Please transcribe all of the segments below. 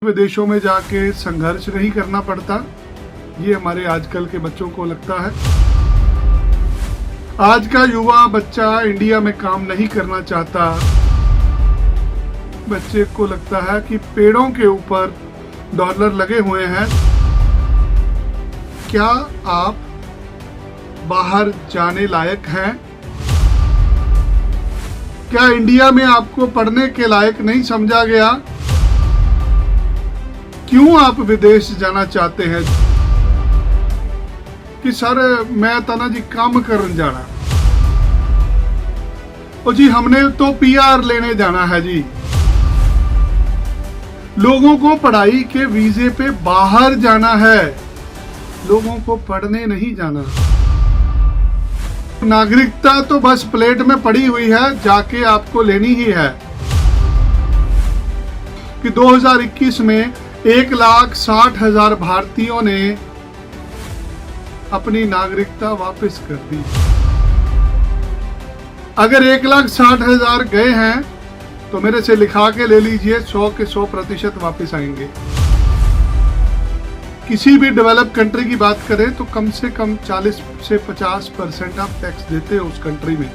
विदेशों में जाके संघर्ष नहीं करना पड़ता, ये हमारे आजकल के बच्चों को लगता है। आज का युवा बच्चा इंडिया में काम नहीं करना चाहता। बच्चे को लगता है कि पेड़ों के ऊपर डॉलर लगे हुए हैं। क्या आप बाहर जाने लायक हैं? क्या इंडिया में आपको पढ़ने के लायक नहीं समझा गया? क्यों आप विदेश जाना चाहते हैं? कि सर मैं तना जी काम करने जाना, और जी हमने तो पीआर लेने जाना है जी। लोगों को पढ़ाई के वीजे पे बाहर जाना है, लोगों को पढ़ने नहीं जाना। नागरिकता तो बस प्लेट में पड़ी हुई है, जाके आपको लेनी ही है। कि 2021 में 1,60,000 भारतीयों ने अपनी नागरिकता वापस कर दी। अगर 1,60,000 गए हैं तो मेरे से लिखा के ले लीजिए, 100 के 100% वापस आएंगे। किसी भी डेवलप कंट्री की बात करें तो कम से कम 40 से 50% आप टैक्स देते हो उस कंट्री में।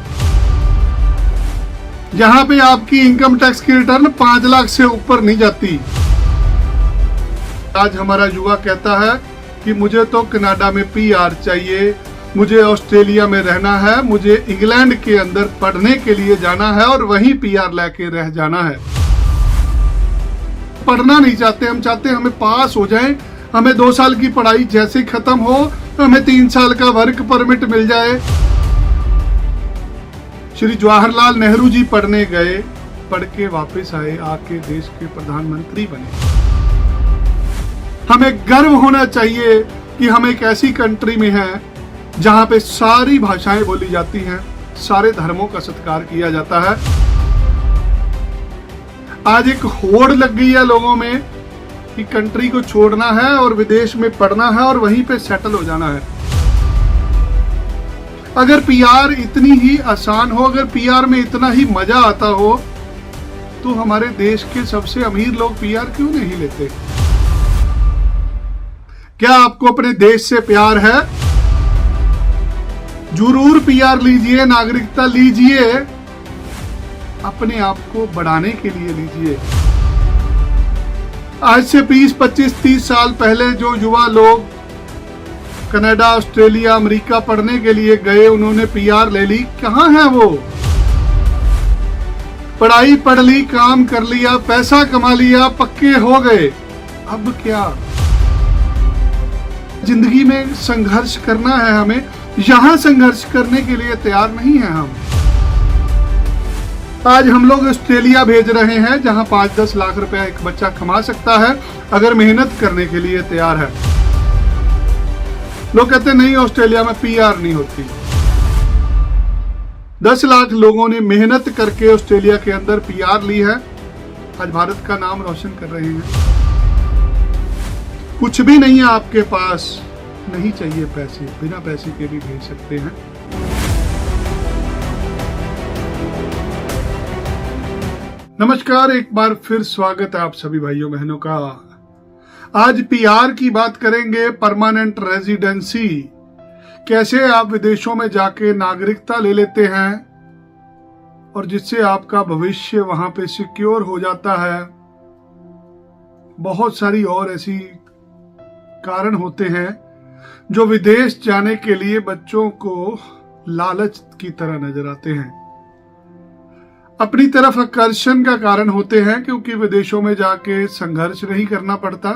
जहां पे आपकी इनकम टैक्स की रिटर्न 5 लाख से ऊपर नहीं जाती। आज हमारा युवा कहता है कि मुझे तो कनाडा में पीआर चाहिए, मुझे ऑस्ट्रेलिया में रहना है, मुझे इंग्लैंड के अंदर पढ़ने के लिए जाना है और वहीं पीआर लेके रह जाना है। पढ़ना नहीं चाहते, हम चाहते हैं हमें पास हो जाए, हमें 2 साल की पढ़ाई जैसे खत्म हो हमें 3 साल का वर्क परमिट मिल जाए। श्री जवाहरलाल नेहरू जी पढ़ने गए, पढ़ के वापस आए, आके देश के प्रधानमंत्री बने। हमें गर्व होना चाहिए कि हम एक ऐसी कंट्री में हैं जहां पे सारी भाषाएं बोली जाती हैं, सारे धर्मों का सत्कार किया जाता है। आज एक होड़ लग गई है लोगों में कि कंट्री को छोड़ना है और विदेश में पढ़ना है और वहीं पे सेटल हो जाना है। अगर पीआर इतनी ही आसान हो, अगर पीआर में इतना ही मजा आता हो, तो हमारे देश के सबसे अमीर लोग पीआर क्यों नहीं लेते? क्या आपको अपने देश से प्यार है? जरूर पीआर लीजिए, नागरिकता लीजिए, अपने आप को बढ़ाने के लिए लीजिए। आज से 20, 25, 30 साल पहले जो युवा लोग कनाडा, ऑस्ट्रेलिया, अमेरिका पढ़ने के लिए गए, उन्होंने पीआर ले ली। कहां है वो? पढ़ाई पढ़ ली, काम कर लिया, पैसा कमा लिया, पक्के हो गए। अब क्या? जिंदगी में संघर्ष करना है हमें, यहां संघर्ष करने के लिए तैयार नहीं है हम। आज हम लोग ऑस्ट्रेलिया भेज रहे हैं जहां 5-10 लाख रुपया एक बच्चा कमा सकता है अगर मेहनत करने के लिए तैयार है। लोग कहते नहीं ऑस्ट्रेलिया में पीआर नहीं होती। 10 लाख लोगों ने मेहनत करके ऑस्ट्रेलिया के अंदर पीआर ली है, आज भारत का नाम रोशन कर रहे हैं। कुछ भी नहीं है आपके पास, नहीं चाहिए पैसे, बिना पैसे के भी भेज सकते हैं। नमस्कार, एक बार फिर स्वागत है आप सभी भाइयों बहनों का। आज पीआर की बात करेंगे, परमानेंट रेजिडेंसी। कैसे आप विदेशों में जाके नागरिकता ले लेते हैं और जिससे आपका भविष्य वहां पे सिक्योर हो जाता है। बहुत सारी और ऐसी कारण होते हैं जो विदेश जाने के लिए बच्चों को लालच की तरह नजर आते हैं, अपनी तरफ आकर्षण का कारण होते हैं, क्योंकि विदेशों में जाके संघर्ष नहीं करना पड़ता,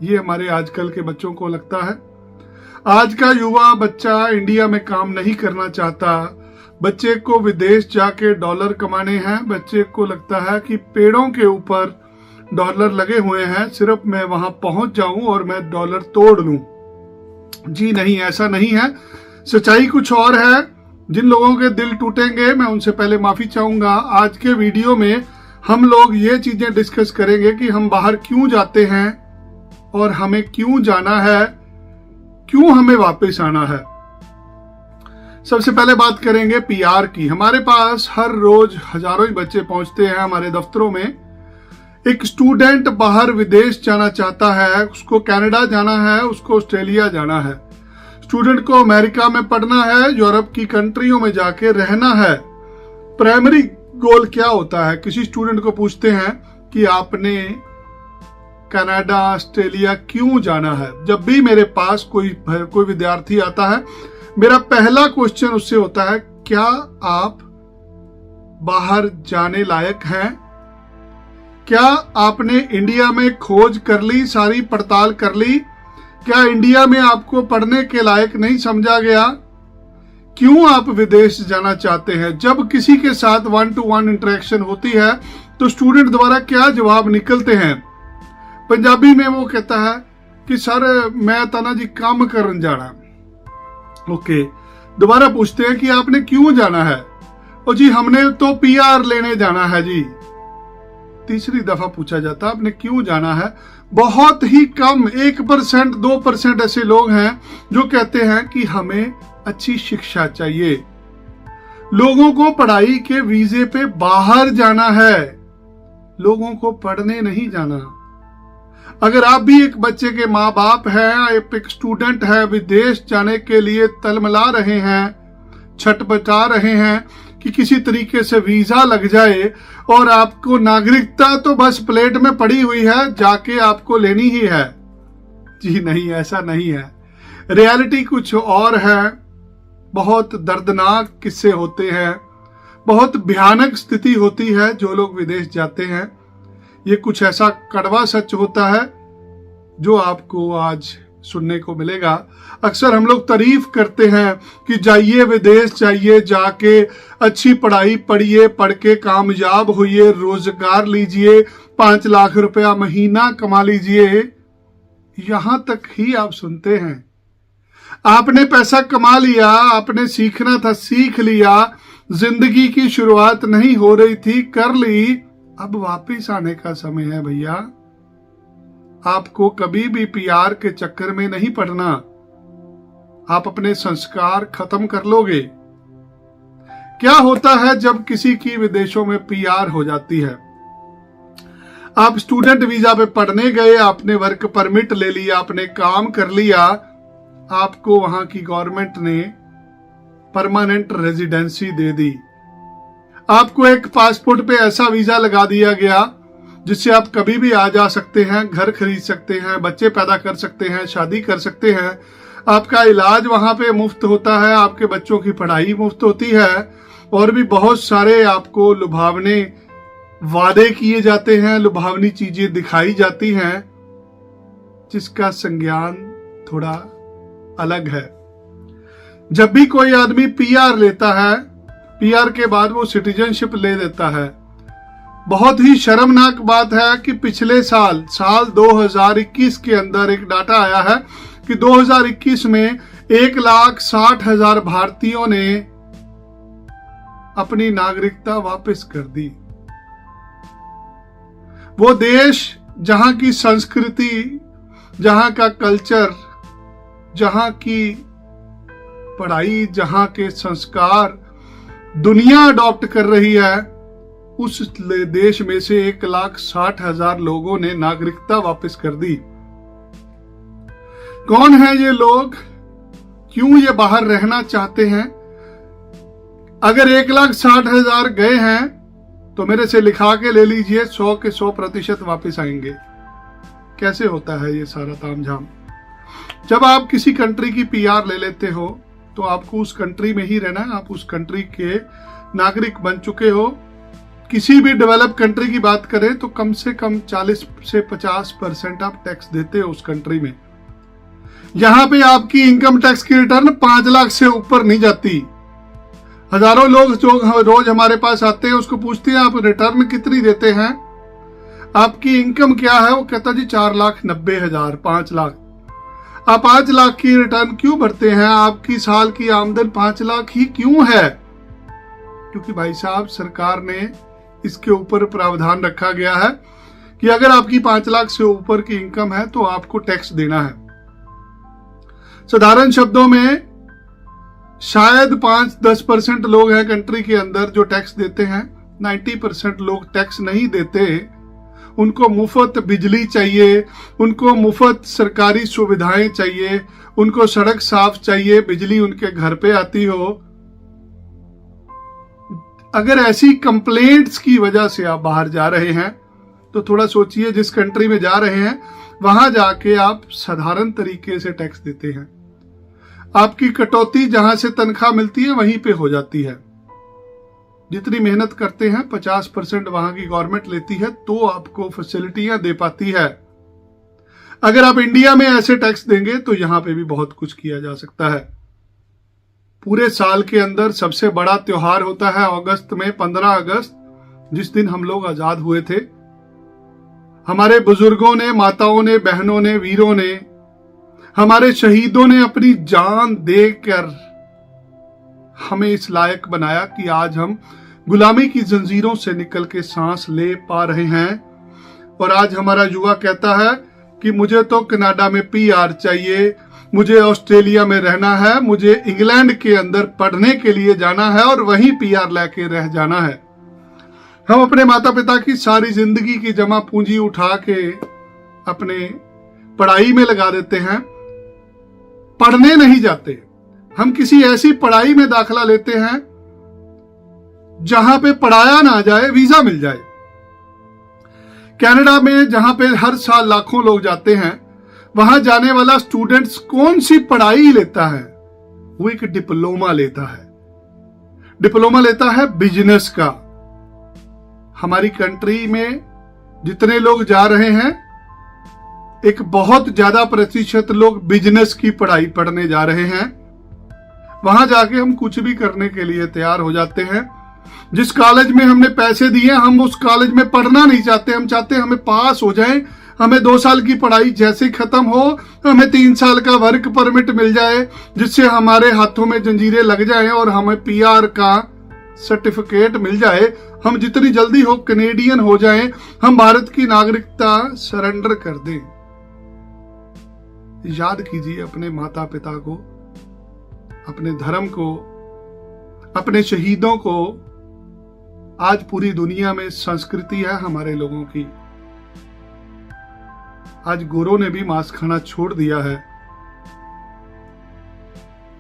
ये हमारे आजकल के बच्चों को लगता है। आज का युवा बच्चा इंडिया में काम नहीं करना चाहता। बच्चे को विदेश जाके डॉलर कमाने हैं। बच्चे को लगता है कि पेड़ों के ऊपर डॉलर लगे हुए हैं, सिर्फ मैं वहां पहुंच जाऊं और मैं डॉलर तोड़ लूं। जी नहीं, ऐसा नहीं है। सच्चाई कुछ और है। जिन लोगों के दिल टूटेंगे मैं उनसे पहले माफी चाहूंगा। आज के वीडियो में हम लोग ये चीजें डिस्कस करेंगे कि हम बाहर क्यों जाते हैं और हमें क्यों जाना है, क्यों हमें वापस आना है। सबसे पहले बात करेंगे पीआर की। हमारे पास हर रोज हजारों ही बच्चे पहुंचते हैं हमारे दफ्तरों में। एक स्टूडेंट बाहर विदेश जाना चाहता है, उसको कनाडा जाना है, उसको ऑस्ट्रेलिया जाना है, स्टूडेंट को अमेरिका में पढ़ना है, यूरोप की कंट्रियों में जाके रहना है। प्राइमरी गोल क्या होता है? किसी स्टूडेंट को पूछते हैं कि आपने कनाडा, ऑस्ट्रेलिया क्यों जाना है? जब भी मेरे पास कोई विद्यार्थी आता है, मेरा पहला क्वेश्चन उससे होता है, क्या आप बाहर जाने लायक हैं? क्या आपने इंडिया में खोज कर ली, सारी पड़ताल कर ली? क्या इंडिया में आपको पढ़ने के लायक नहीं समझा गया? क्यों आप विदेश जाना चाहते हैं? जब किसी के साथ 1-to-1 इंटरेक्शन होती है तो स्टूडेंट द्वारा क्या जवाब निकलते हैं? पंजाबी में वो कहता है कि सर मैं ताना जी काम करन जाना। ओके, दोबारा पूछते हैं कि आपने क्यों जाना है? और जी हमने तो पीआर लेने जाना है जी। तीसरी दफा पूछा जाता है आपने क्यों जाना है? बहुत ही कम 1%, 2% ऐसे लोग हैं जो कहते हैं कि हमें अच्छी शिक्षा चाहिए। लोगों को पढ़ाई के वीजे पे बाहर जाना है, लोगों को पढ़ने नहीं जाना। अगर आप भी एक बच्चे के माँ बाप हैं, एक स्टूडेंट है, विदेश जाने के लिए तलमला रहे हैं, छटपटा रहे हैं कि किसी तरीके से वीजा लग जाए और आपको नागरिकता तो बस प्लेट में पड़ी हुई है, जाके आपको लेनी ही है। जी नहीं, ऐसा नहीं है। रियलिटी कुछ और है। बहुत दर्दनाक किस्से होते हैं, बहुत भयानक स्थिति होती है जो लोग विदेश जाते हैं। ये कुछ ऐसा कड़वा सच होता है जो आपको आज सुनने को मिलेगा। अक्सर हम लोग तारीफ करते हैं कि जाइए विदेश जाइए, जाके अच्छी पढ़ाई पढ़िए, पढ़ के कामयाब होइए, रोजगार लीजिए, 5 लाख रुपया महीना कमा लीजिए। यहां तक ही आप सुनते हैं। आपने पैसा कमा लिया, आपने सीखना था सीख लिया, जिंदगी की शुरुआत नहीं हो रही थी कर ली, अब वापिस आने का समय है भैया। आपको कभी भी पीआर के चक्कर में नहीं पड़ना। आप अपने संस्कार खत्म कर लोगे। क्या होता है जब किसी की विदेशों में पीआर हो जाती है? आप स्टूडेंट वीजा पे पढ़ने गए, आपने वर्क परमिट ले लिया, आपने काम कर लिया, आपको वहां की गवर्नमेंट ने परमानेंट रेजिडेंसी दे दी। आपको एक पासपोर्ट पे ऐसा वीजा लगा दिया गया जिससे आप कभी भी आ जा सकते हैं, घर खरीद सकते हैं, बच्चे पैदा कर सकते हैं, शादी कर सकते हैं। आपका इलाज वहां पे मुफ्त होता है, आपके बच्चों की पढ़ाई मुफ्त होती है, और भी बहुत सारे आपको लुभावने वादे किए जाते हैं, लुभावनी चीजें दिखाई जाती हैं, जिसका संज्ञान थोड़ा अलग है। जब भी कोई आदमी पीआर लेता है, पीआर के बाद वो सिटीजनशिप ले देता है। बहुत ही शर्मनाक बात है कि पिछले साल 2021 के अंदर एक डाटा आया है कि 2021 में 1,60,000 भारतीयों ने अपनी नागरिकता वापस कर दी। वो देश जहां की संस्कृति, जहां का कल्चर, जहां की पढ़ाई, जहां के संस्कार दुनिया अडॉप्ट कर रही है, उस देश में से 1,60,000 लोगों ने नागरिकता वापस कर दी। कौन है ये लोग? क्यों ये बाहर रहना चाहते हैं? अगर 1,60,000 गए हैं तो मेरे से लिखा के ले लीजिए, 100 के 100% वापस आएंगे। कैसे होता है ये सारा तामझाम? जब आप किसी कंट्री की पीआर ले लेते हो तो आपको उस कंट्री में ही रहना है, आप उस कंट्री के नागरिक बन चुके हो। किसी भी डेवलप कंट्री की बात करें तो कम से कम 40 से 50% आप टैक्स देते हो उस कंट्री में। यहां पे आपकी इनकम टैक्स की रिटर्न 5 लाख से ऊपर नहीं जाती। हजारों लोग जो रोज हमारे पास आते हैं उसको पूछते हैं आप रिटर्न कितनी देते हैं, आपकी इनकम क्या है? वो कहता जी 4,90,000, 5 लाख। आप 5 लाख की रिटर्न क्यों भरते हैं? आपकी साल की आमदन 5 लाख ही क्यों है? क्योंकि भाई साहब सरकार ने इसके ऊपर प्रावधान रखा गया है कि अगर आपकी 5 लाख से ऊपर की इनकम है तो आपको टैक्स देना है। साधारण शब्दों में शायद 5-10% लोग हैं कंट्री के अंदर जो टैक्स देते हैं, 90% लोग टैक्स नहीं देते। उनको मुफ्त बिजली चाहिए, उनको मुफ्त सरकारी सुविधाएं चाहिए, उनको सड़क साफ चाहिए, बिजली उनके घर पे आती हो। अगर ऐसी कंप्लेंट्स की वजह से आप बाहर जा रहे हैं तो थोड़ा सोचिए, जिस कंट्री में जा रहे हैं वहां जाके आप साधारण तरीके से टैक्स देते हैं। आपकी कटौती जहां से तनख्वाह मिलती है वहीं पे हो जाती है। जितनी मेहनत करते हैं 50% वहां की गवर्नमेंट लेती है, तो आपको फैसिलिटियां दे पाती है। अगर आप इंडिया में ऐसे टैक्स देंगे तो यहां पे भी बहुत कुछ किया जा सकता है। पूरे साल के अंदर सबसे बड़ा त्योहार होता है अगस्त में, 15 अगस्त, जिस दिन हम लोग आजाद हुए थे। हमारे बुजुर्गों ने, माताओं ने, बहनों ने, वीरों ने, हमारे शहीदों ने अपनी जान देकर हमें इस लायक बनाया कि आज हम गुलामी की जंजीरों से निकल के सांस ले पा रहे हैं। और आज हमारा युवा कहता है कि मुझे तो कनाडा में पीआर चाहिए, मुझे ऑस्ट्रेलिया में रहना है, मुझे इंग्लैंड के अंदर पढ़ने के लिए जाना है और वहीं पीआर लेके रह जाना है। हम अपने माता पिता की सारी जिंदगी की जमा पूंजी उठा के अपने पढ़ाई में लगा देते हैं, पढ़ने नहीं जाते। हम किसी ऐसी पढ़ाई में दाखिला लेते हैं जहां पे पढ़ाया ना जाए, वीजा मिल जाए। कनाडा में जहां पे हर साल लाखों लोग जाते हैं, वहां जाने वाला स्टूडेंट्स कौन सी पढ़ाई लेता है? वो एक डिप्लोमा लेता है। डिप्लोमा लेता है बिजनेस का। हमारी कंट्री में जितने लोग जा रहे हैं, एक बहुत ज्यादा प्रतिशत लोग बिजनेस की पढ़ाई पढ़ने जा रहे हैं। वहां जाके हम कुछ भी करने के लिए तैयार हो जाते हैं। जिस कॉलेज में हमने पैसे दिए, हम उस कॉलेज में पढ़ना नहीं चाहते। हम चाहते हैं हमें पास हो जाएं, हमें 2 साल की पढ़ाई जैसे ही खत्म हो हमें 3 साल का वर्क परमिट मिल जाए, जिससे हमारे हाथों में जंजीरें लग जाएं और हमें पीआर का सर्टिफिकेट मिल जाए। हम जितनी जल्दी हो कैनेडियन हो जाएं, हम भारत की नागरिकता सरेंडर कर दें। याद कीजिए अपने माता पिता को, अपने धर्म को, अपने शहीदों को। आज पूरी दुनिया में संस्कृति है हमारे लोगों की। आज गोरों ने भी मांस खाना छोड़ दिया है।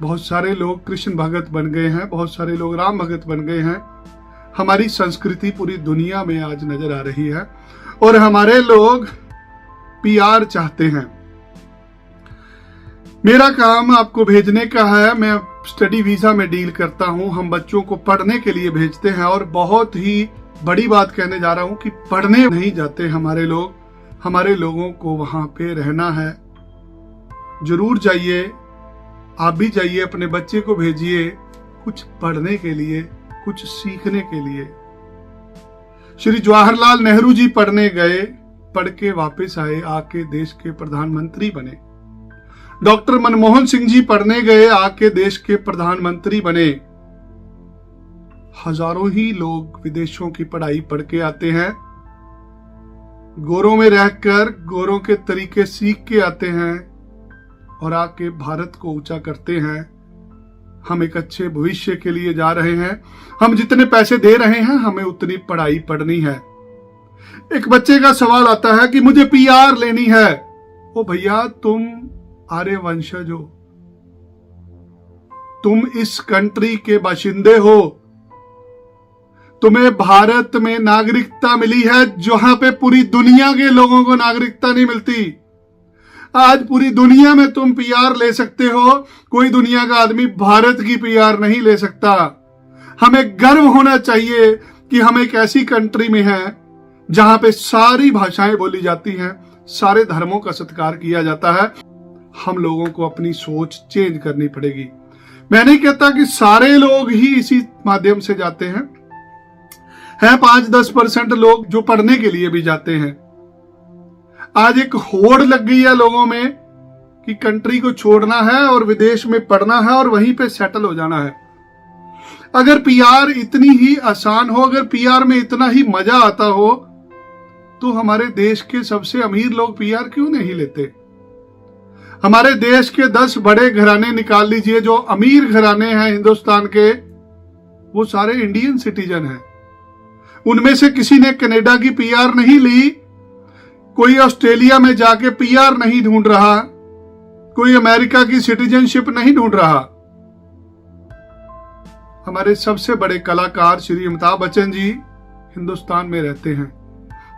बहुत सारे लोग कृष्ण भगत बन गए हैं, बहुत सारे लोग राम भगत बन गए हैं। हमारी संस्कृति पूरी दुनिया में आज नजर आ रही है और हमारे लोग पीआर चाहते हैं। मेरा काम आपको भेजने का है। मैं स्टडी वीजा में डील करता हूं। हम बच्चों को पढ़ने के लिए भेजते हैं और बहुत ही बड़ी बात कहने जा रहा हूं कि पढ़ने नहीं जाते हमारे लोग। हमारे लोगों को वहां पे रहना है। जरूर जाइए, आप भी जाइए, अपने बच्चे को भेजिए कुछ पढ़ने के लिए, कुछ सीखने के लिए। श्री जवाहरलाल नेहरू जी पढ़ने गए, पढ़ के वापस आए, आके देश के प्रधानमंत्री बने। डॉक्टर मनमोहन सिंह जी पढ़ने गए, आके देश के प्रधानमंत्री बने। हजारों ही लोग विदेशों की पढ़ाई पढ़ के आते हैं, गोरों में रहकर गोरों के तरीके सीख के आते हैं और आके भारत को ऊंचा करते हैं। हम एक अच्छे भविष्य के लिए जा रहे हैं। हम जितने पैसे दे रहे हैं हमें उतनी पढ़ाई पढ़नी है। एक बच्चे का सवाल आता है कि मुझे पीआर लेनी है। ओ भैया, तुम आर्य वंशज हो, तुम इस कंट्री के बाशिंदे हो, तुम्हें भारत में नागरिकता मिली है जहां पे पूरी दुनिया के लोगों को नागरिकता नहीं मिलती। आज पूरी दुनिया में तुम पीआर ले सकते हो, कोई दुनिया का आदमी भारत की पीआर नहीं ले सकता। हमें गर्व होना चाहिए कि हम एक ऐसी कंट्री में हैं जहां पे सारी भाषाएं बोली जाती हैं, सारे धर्मों का सत्कार किया जाता है। हम लोगों को अपनी सोच चेंज करनी पड़ेगी। मैं नहीं कहता कि सारे लोग ही इसी माध्यम से जाते हैं, 5-10% लोग जो पढ़ने के लिए भी जाते हैं। आज एक होड़ लग गई है लोगों में कि कंट्री को छोड़ना है और विदेश में पढ़ना है और वहीं पे सेटल हो जाना है। अगर पीआर इतनी ही आसान हो, अगर पीआर में इतना ही मजा आता हो, तो हमारे देश के सबसे अमीर लोग पीआर क्यों नहीं लेते? हमारे देश के 10 बड़े घराने निकाल लीजिए, जो अमीर घराने हैं हिंदुस्तान के, वो सारे इंडियन सिटीजन हैं। उनमें से किसी ने कनाडा की पीआर नहीं ली, कोई ऑस्ट्रेलिया में जाके पीआर नहीं ढूंढ रहा, कोई अमेरिका की सिटीजनशिप नहीं ढूंढ रहा। हमारे सबसे बड़े कलाकार श्री अमिताभ बच्चन जी हिंदुस्तान में रहते हैं,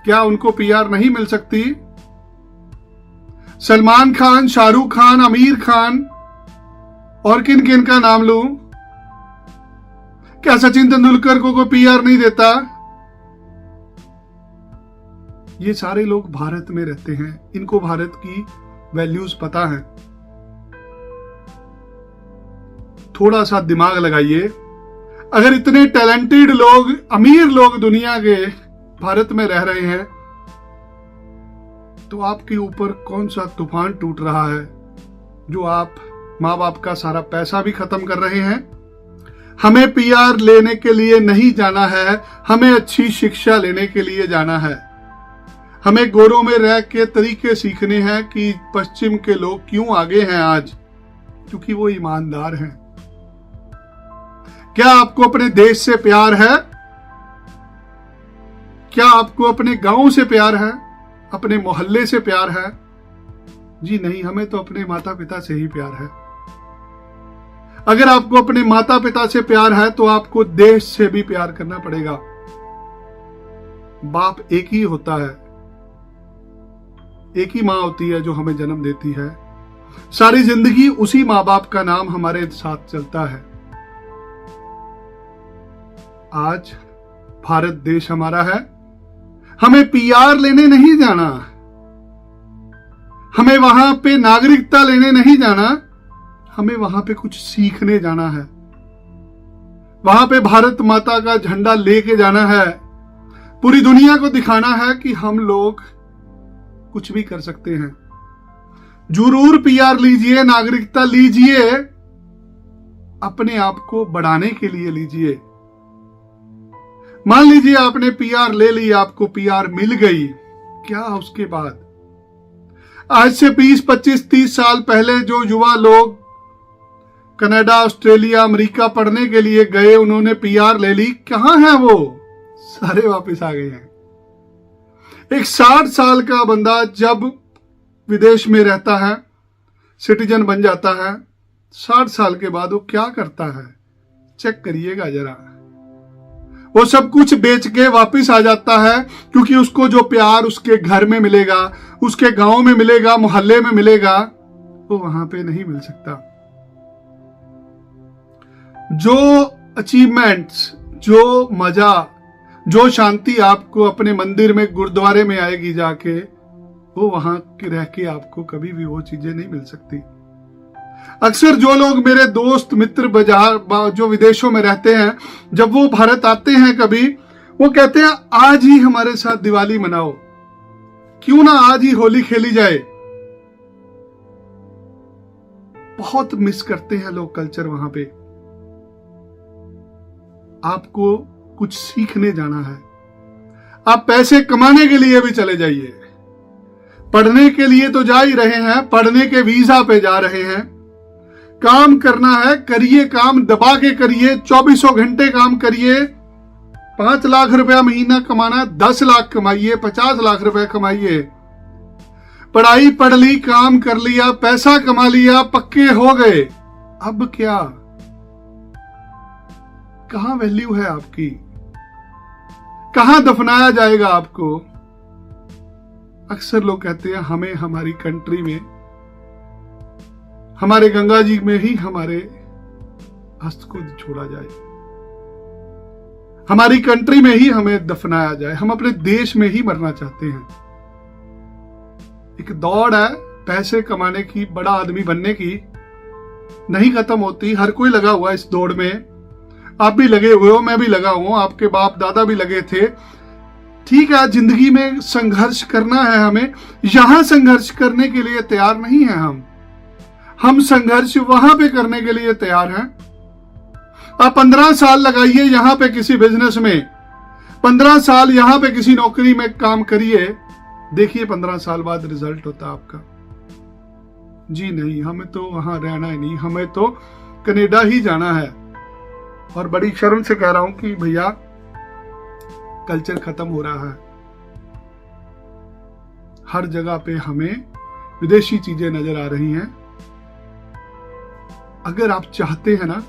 क्या उनको पीआर नहीं मिल सकती? सलमान खान, शाहरुख खान, आमिर खान और किन किन का नाम लूं? क्या सचिन तेंदुलकर को कोई पीआर नहीं देता? ये सारे लोग भारत में रहते हैं, इनको भारत की वैल्यूज पता है। थोड़ा सा दिमाग लगाइए, अगर इतने टैलेंटेड लोग, अमीर लोग दुनिया के भारत में रह रहे हैं, तो आपके ऊपर कौन सा तूफान टूट रहा है जो आप माँ बाप का सारा पैसा भी खत्म कर रहे हैं? हमें पीआर लेने के लिए नहीं जाना है, हमें अच्छी शिक्षा लेने के लिए जाना है। हमें गोरों में रह के तरीके सीखने हैं कि पश्चिम के लोग क्यों आगे हैं आज, क्योंकि वो ईमानदार हैं। क्या आपको अपने देश से प्यार है? क्या आपको अपने गांव से प्यार है, अपने मोहल्ले से प्यार है? जी नहीं, हमें तो अपने माता पिता से ही प्यार है। अगर आपको अपने माता पिता से प्यार है तो आपको देश से भी प्यार करना पड़ेगा। बाप एक ही होता है, एक ही मां होती है जो हमें जन्म देती है। सारी जिंदगी उसी मां बाप का नाम हमारे साथ चलता है। आज भारत देश हमारा है, हमें पीआर लेने नहीं जाना, हमें वहां पे नागरिकता लेने नहीं जाना, हमें वहां पे कुछ सीखने जाना है। वहां पे भारत माता का झंडा लेके जाना है, पूरी दुनिया को दिखाना है कि हम लोग कुछ भी कर सकते हैं। जरूर पीआर लीजिए, नागरिकता लीजिए, अपने आप को बढ़ाने के लिए लीजिए। मान लीजिए आपने पीआर ले ली, आपको पीआर मिल गई, क्या उसके बाद? आज से 20, 25, 30 साल पहले जो युवा लोग कनाडा, ऑस्ट्रेलिया, अमेरिका पढ़ने के लिए गए, उन्होंने पीआर ले ली, कहां हैं वो? सारे वापस आ गए हैं। एक 60 साल का बंदा जब विदेश में रहता है, सिटीजन बन जाता है, 60 साल के बाद वो क्या करता है? चेक करिएगा जरा। वो सब कुछ बेच के वापस आ जाता है, क्योंकि उसको जो प्यार उसके घर में मिलेगा, उसके गांव में मिलेगा, मोहल्ले में मिलेगा, वो वहां पे नहीं मिल सकता। जो अचीवमेंट्स, जो मजा, जो शांति आपको अपने मंदिर में, गुरुद्वारे में आएगी जाके, वो वहां रह के आपको कभी भी वो चीजें नहीं मिल सकती। अक्सर जो लोग मेरे दोस्त मित्र बाजार जो विदेशों में रहते हैं, जब वो भारत आते हैं कभी, वो कहते हैं आज ही हमारे साथ दिवाली मनाओ, क्यों ना आज ही होली खेली जाए। बहुत मिस करते हैं लोग कल्चर वहां पे। आपको कुछ सीखने जाना है। आप पैसे कमाने के लिए भी चले जाइए, पढ़ने के लिए तो जा ही रहे हैं, पढ़ने के वीजा पे जा रहे हैं। काम करना है, करिए, काम दबा के करिए, 24 घंटे काम करिए। 5 लाख रुपया महीना कमाना है, 10 लाख कमाइए, 50 लाख रुपया कमाइए। पढ़ाई पढ़ ली, काम कर लिया, पैसा कमा लिया, पक्के हो गए, अब क्या? कहां वैल्यू है आपकी? कहां दफनाया जाएगा आपको? अक्सर लोग कहते हैं हमें हमारी कंट्री में, हमारे गंगा जी में ही हमारे अस्थि को छोड़ा जाए, हमारी कंट्री में ही हमें दफनाया जाए, हम अपने देश में ही मरना चाहते हैं। एक दौड़ है पैसे कमाने की, बड़ा आदमी बनने की, नहीं खत्म होती। हर कोई लगा हुआ है इस दौड़ में। आप भी लगे हुए हो, मैं भी लगा हूं, आपके बाप दादा भी लगे थे। ठीक है, जिंदगी में संघर्ष करना है हमें। यहां संघर्ष करने के लिए तैयार नहीं है हम संघर्ष वहां पे करने के लिए तैयार हैं। आप 15 साल लगाइए यहां पे किसी बिजनेस में, 15 साल यहां पे किसी नौकरी में काम करिए, देखिए 15 साल बाद रिजल्ट होता आपका। जी नहीं, हमें तो वहां रहना ही नहीं, हमें तो कनाडा ही जाना है। और बड़ी शर्म से कह रहा हूं कि भैया कल्चर खत्म हो रहा है। हर जगह पे हमें विदेशी चीजें नजर आ रही हैं। अगर आप चाहते हैं ना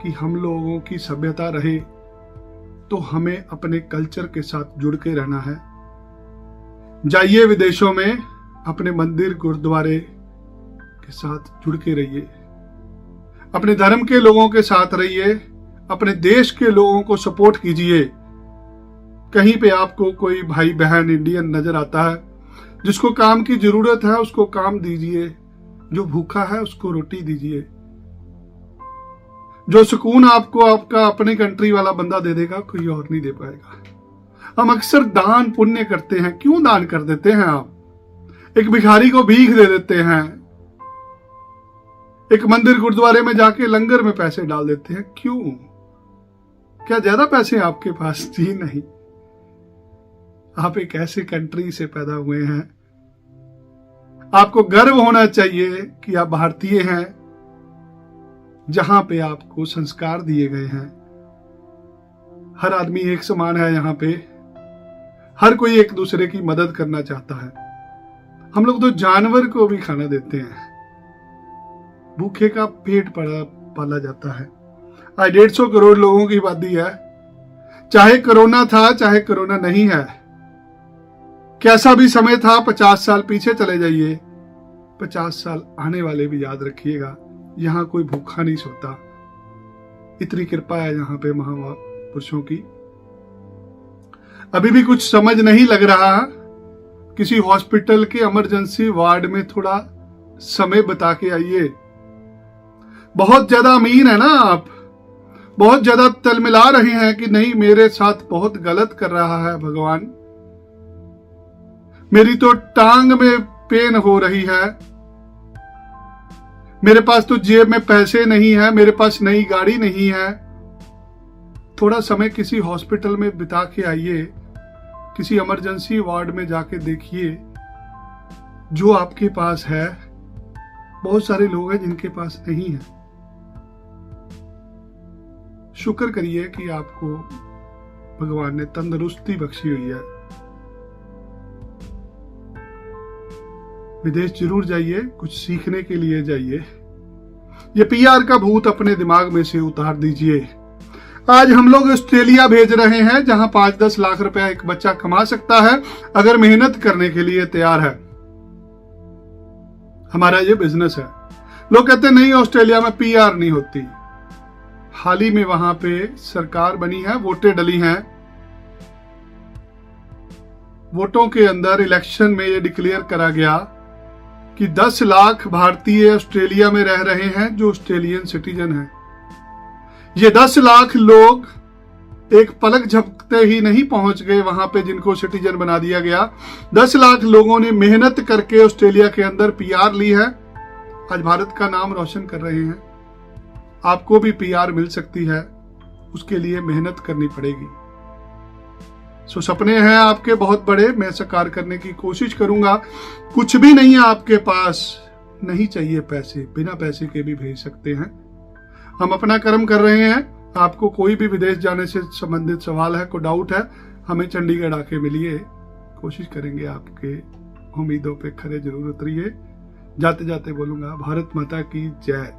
कि हम लोगों की सभ्यता रहे, तो हमें अपने कल्चर के साथ जुड़ के रहना है। जाइए विदेशों में, अपने मंदिर गुरुद्वारे के साथ जुड़ के रहिए, अपने धर्म के लोगों के साथ रहिए, अपने देश के लोगों को सपोर्ट कीजिए। कहीं पे आपको कोई भाई बहन इंडियन नजर आता है, जिसको काम की जरूरत है उसको काम दीजिए, जो भूखा है उसको रोटी दीजिए। जो सुकून आपको आपका अपनी कंट्री वाला बंदा दे देगा, कोई और नहीं दे पाएगा। हम अक्सर दान पुण्य करते हैं, क्यों दान कर देते हैं आप? एक भिखारी को भीख दे देते हैं, एक मंदिर गुरुद्वारे में जाके लंगर में पैसे डाल देते हैं, क्यों? क्या ज्यादा पैसे आपके पास? जी नहीं। आप एक ऐसे कंट्री से पैदा हुए हैं, आपको गर्व होना चाहिए कि आप भारतीय हैं, जहां पे आपको संस्कार दिए गए हैं। हर आदमी एक समान है यहाँ पे, हर कोई एक दूसरे की मदद करना चाहता है। हम लोग तो जानवर को भी खाना देते हैं, भूखे का पेट पाला जाता है। आज 150 करोड़ लोगों की आबादी है, चाहे कोरोना था चाहे कोरोना नहीं है, कैसा भी समय था, 50 साल पीछे चले जाइए, 50 साल आने वाले भी याद रखिएगा, यहां कोई भूखा नहीं सोता। इतनी कृपा है यहाँ पे महापुरुषों की। अभी भी कुछ समझ नहीं लग रहा, किसी हॉस्पिटल के इमरजेंसी वार्ड में थोड़ा समय बता के आइए। बहुत ज्यादा अमीर है ना आप, बहुत ज्यादा तलमिला रहे हैं कि नहीं मेरे साथ बहुत गलत कर रहा है भगवान, मेरी तो टांग में पेन हो रही है, मेरे पास तो जेब में पैसे नहीं है, मेरे पास नई गाड़ी नहीं है। थोड़ा समय किसी हॉस्पिटल में बिता के आइए, किसी इमरजेंसी वार्ड में जाके देखिए, जो आपके पास है बहुत सारे लोग हैं जिनके पास नहीं है। शुक्र करिए कि आपको भगवान ने तंदुरुस्ती बख्शी हुई है। विदेश जरूर जाइए, कुछ सीखने के लिए जाइए। ये पीआर का भूत अपने दिमाग में से उतार दीजिए। आज हम लोग ऑस्ट्रेलिया भेज रहे हैं, जहां 5-10 लाख रुपया एक बच्चा कमा सकता है अगर मेहनत करने के लिए तैयार है। हमारा ये बिजनेस है। लोग कहते हैं नहीं ऑस्ट्रेलिया में पीआर नहीं होती। हाल ही में वहां पे सरकार बनी है, वोटें डली हैं। वोटों के अंदर इलेक्शन में ये डिक्लेयर करा गया कि 10 लाख भारतीय ऑस्ट्रेलिया में रह रहे हैं जो ऑस्ट्रेलियन सिटीजन हैं। ये 10 लाख लोग एक पलक झपकते ही नहीं पहुंच गए वहां पे जिनको सिटीजन बना दिया गया। 10 लाख लोगों ने मेहनत करके ऑस्ट्रेलिया के अंदर पीआर ली है, आज भारत का नाम रोशन कर रहे हैं। आपको भी पीआर मिल सकती है, उसके लिए मेहनत करनी पड़ेगी। सो सपने हैं आपके बहुत बड़े, मैं साकार करने की कोशिश करूंगा। कुछ भी नहीं है आपके पास, नहीं चाहिए पैसे, बिना पैसे के भी भेज सकते हैं। हम अपना कर्म कर रहे हैं। आपको कोई भी विदेश जाने से संबंधित सवाल है, कोई डाउट है, हमें चंडीगढ़ आके मिलिए, कोशिश करेंगे आपके उम्मीदों पे खरे जरूर उतरिए। जाते जाते बोलूंगा भारत माता की जय।